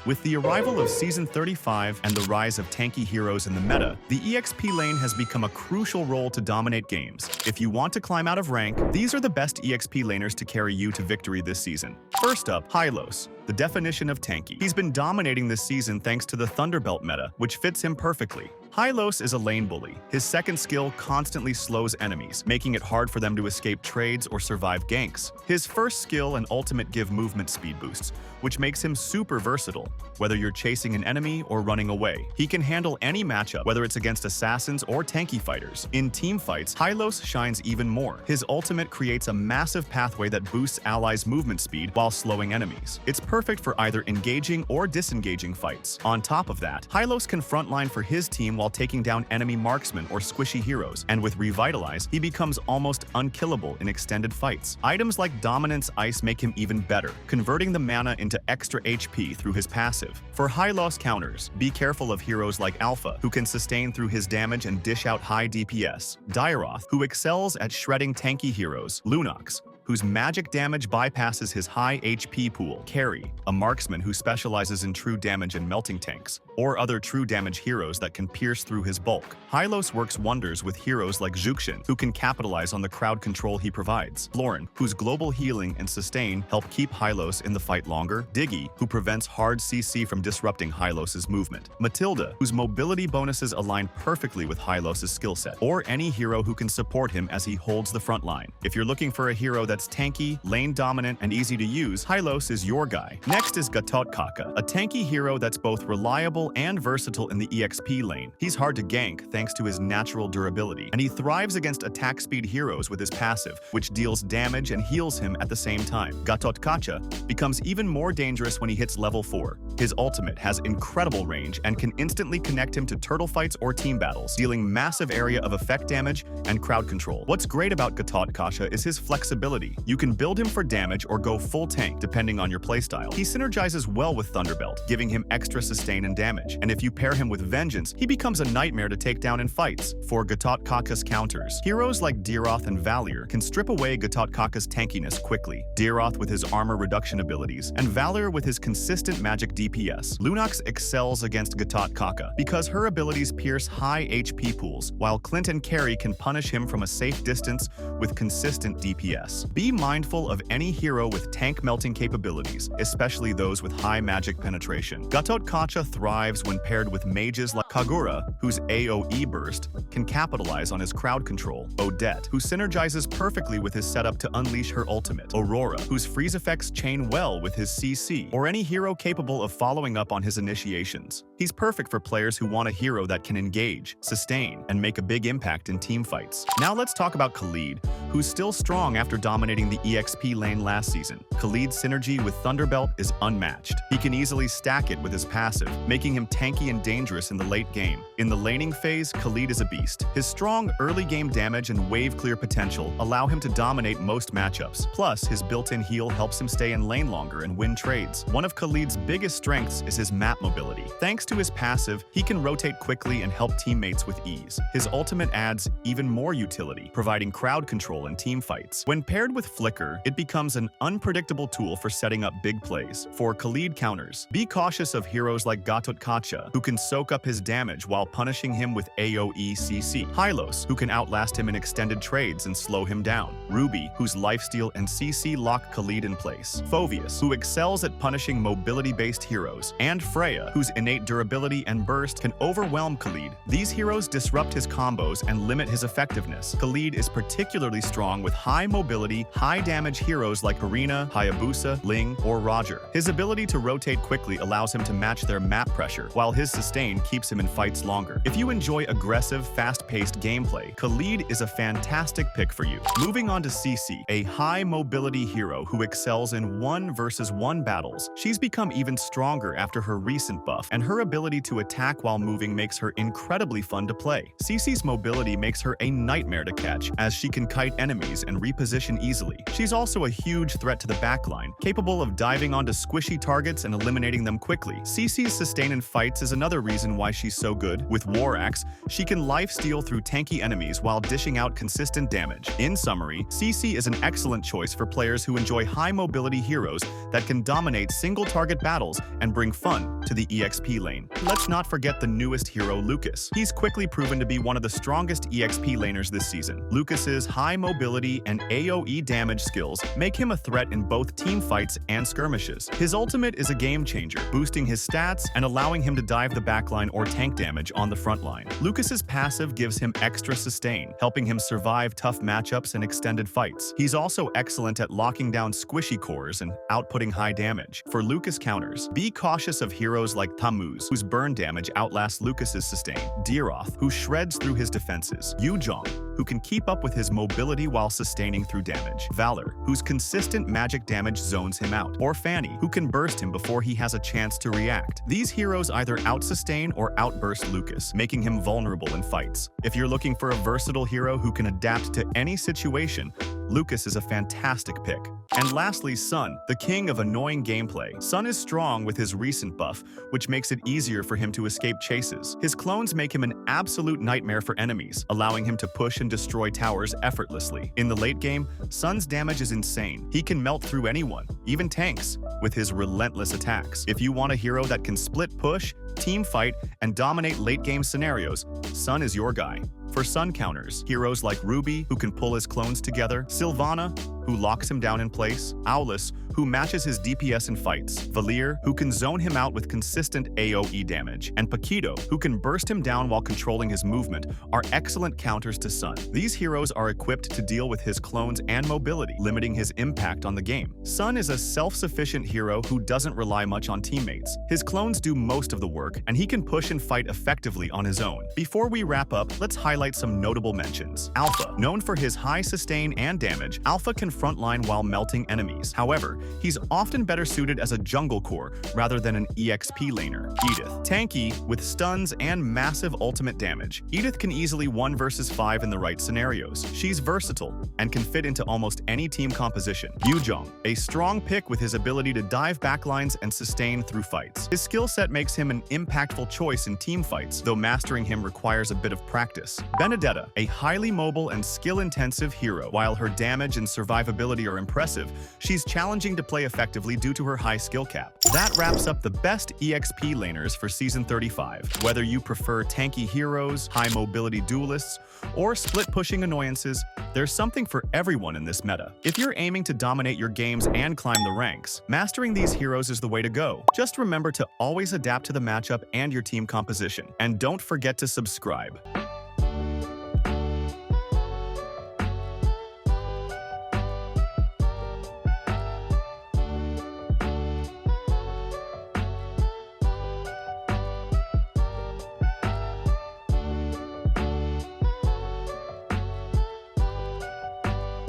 With the arrival of Season 35 and the rise of tanky heroes in the meta, the EXP lane has become a crucial role to dominate games. If you want to climb out of rank, these are the best EXP laners to carry you to victory this season. First up, Hyos, the definition of tanky. He's been dominating this season thanks to the Thunderbelt meta, which fits him perfectly. Hyos is a lane bully. His second skill constantly slows enemies, making it hard for them to escape trades or survive ganks. His first skill and ultimate give movement speed boosts, which makes him super versatile. Whether you're chasing an enemy or running away, he can handle any matchup, whether it's against assassins or tanky fighters. In team fights, Hyos shines even more. His ultimate creates a massive pathway that boosts allies' movement speed while slowing enemies. It's perfect for either engaging or disengaging fights. On top of that, Hyos can frontline for his team while taking down enemy marksmen or squishy heroes, and with Revitalize, he becomes almost unkillable in extended fights. Items like Dominance Ice make him even better, converting the mana into extra HP through his passive. For high-loss counters, be careful of heroes like Alpha, who can sustain through his damage and dish out high DPS, Dairoth, who excels at shredding tanky heroes, Lunox, whose magic damage bypasses his high HP pool, Carry, a marksman who specializes in true damage and melting tanks, or other true damage heroes that can pierce through his bulk. Hyos works wonders with heroes like Zhuxian, who can capitalize on the crowd control he provides, Florin, whose global healing and sustain help keep Hyos in the fight longer, Diggy, who prevents hard CC from disrupting Hylos' movement, Matilda, whose mobility bonuses align perfectly with Hylos' skill set, or any hero who can support him as he holds the front line. If you're looking for a hero that's tanky, lane dominant, and easy to use, Hyos is your guy. Next is Gatcha, a tanky hero that's both reliable and versatile in the EXP lane. He's hard to gank thanks to his natural durability, and he thrives against attack speed heroes with his passive, which deals damage and heals him at the same time. Gatcha becomes even more dangerous when he hits level 4. His ultimate has incredible range and can instantly connect him to turtle fights or team battles, dealing massive area of effect damage and crowd control. What's great about Gatcha is his flexibility. You can build him for damage or go full tank depending on your playstyle. He synergizes well with Thunderbelt, giving him extra sustain and damage. And if you pair him with Vengeance, he becomes a nightmare to take down in fights. For Gatcha's counters, heroes like Dairoth and Valier can strip away Gatcha's tankiness quickly. Dairoth with his armor reduction abilities, and Valier with his consistent magic DPS. Lunox excels against Gatcha because her abilities pierce high HP pools, while Clint and Carry can punish him from a safe distance with consistent DPS. Be mindful of any hero with tank melting capabilities, especially those with high magic penetration. Gatcha thrives when paired with mages like Kagura, whose AoE burst can capitalize on his crowd control, Odette, who synergizes perfectly with his setup to unleash her ultimate, Aurora, whose freeze effects chain well with his CC, or any hero capable of following up on his initiations. He's perfect for players who want a hero that can engage, sustain, and make a big impact in team fights. Now let's talk about Khaled, who's still strong after dominating the EXP lane last season. Khaled's synergy with Thunderbelt is unmatched. He can easily stack it with his passive, making him tanky and dangerous in the late game. In the laning phase, Khaled is a beast. His strong early game damage and wave clear potential allow him to dominate most matchups. Plus, his built-in heal helps him stay in lane longer and win trades. One of Khaled's biggest strengths is his map mobility. Thanks to his passive, he can rotate quickly and help teammates with ease. His ultimate adds even more utility, providing crowd control in team fights. When paired with Flicker, it becomes an unpredictable tool for setting up big plays. For Khaled counters, be cautious of heroes like Gatcha, who can soak up his damage while punishing him with AoE CC. Hyos, who can outlast him in extended trades and slow him down. Ruby, whose lifesteal and CC lock Khaled in place. Phoveus, who excels at punishing mobility-based heroes. And Freya, whose innate durability and burst can overwhelm Khaled. These heroes disrupt his combos and limit his effectiveness. Khaled is particularly strong with high mobility, high damage heroes like Arena, Hayabusa, Ling, or Roger. His ability to rotate quickly allows him to match their map pressure, while his sustain keeps him in fights longer. If you enjoy aggressive, fast-paced gameplay, Khaled is a fantastic pick for you. Moving on to CC, a high mobility hero who excels in 1 versus 1 battles. She's become even stronger after her recent buff, and her ability to attack while moving makes her incredibly fun to play. CC's mobility makes her a nightmare to catch, as she can kite enemies and reposition easily easily. She's also a huge threat to the backline, capable of diving onto squishy targets and eliminating them quickly. CC's sustain in fights is another reason why she's so good. With War Axe, she can lifesteal through tanky enemies while dishing out consistent damage. In summary, CC is an excellent choice for players who enjoy high-mobility heroes that can dominate single-target battles and bring fun to the EXP lane. Let's not forget the newest hero, Lucas. He's quickly proven to be one of the strongest EXP laners this season. Lucas's high mobility and AoE damage skills make him a threat in both team fights and skirmishes. His ultimate is a game-changer, boosting his stats and allowing him to dive the backline or tank damage on the front line. Lucas's passive gives him extra sustain, helping him survive tough matchups and extended fights. He's also excellent at locking down squishy cores and outputting high damage. For Lucas counters, be cautious of heroes like Tammuz, whose burn damage outlasts Lucas's sustain, Diroth, who shreds through his defenses, Yujong, who can keep up with his mobility while sustaining through damage, Valor, whose consistent magic damage zones him out, or Fanny, who can burst him before he has a chance to react. These heroes either outsustain or outburst Lucas, making him vulnerable in fights. If you're looking for a versatile hero who can adapt to any situation, Lucas is a fantastic pick. And lastly, Sun, the king of annoying gameplay. Sun is strong with his recent buff, which makes it easier for him to escape chases. His clones make him an absolute nightmare for enemies, allowing him to push and destroy towers effortlessly. In the late game, Sun's damage is insane. He can melt through anyone, even tanks, with his relentless attacks. If you want a hero that can split push, team fight, and dominate late-game scenarios, Sun is your guy. For Sun counters, heroes like Ruby, who can pull his clones together, Sylvana, who locks him down in place, Aulus, who matches his DPS in fights, Valir, who can zone him out with consistent AoE damage, and Paquito, who can burst him down while controlling his movement, are excellent counters to Sun. These heroes are equipped to deal with his clones and mobility, limiting his impact on the game. Sun is a self-sufficient hero who doesn't rely much on teammates. His clones do most of the work, and he can push and fight effectively on his own. Before we wrap up, let's highlight some notable mentions. Alpha. Known for his high sustain and damage, Alpha can frontline while melting enemies. However, he's often better suited as a jungle core rather than an EXP laner. Edith. Tanky with stuns and massive ultimate damage. Edith can easily 1 versus 5 in the right scenarios. She's versatile and can fit into almost any team composition. Yujong. A strong pick with his ability to dive backlines and sustain through fights. His skill set makes him an impactful choice in team fights, though mastering him requires a bit of practice. Benedetta. A highly mobile and skill-intensive hero. While her damage and survivability are impressive, she's challenging to play effectively due to her high skill cap. That wraps up the best EXP laners for Season 35. Whether you prefer tanky heroes, high-mobility duelists, or split-pushing annoyances, there's something for everyone in this meta. If you're aiming to dominate your games and climb the ranks, mastering these heroes is the way to go. Just remember to always adapt to the matchup and your team composition. And don't forget to subscribe.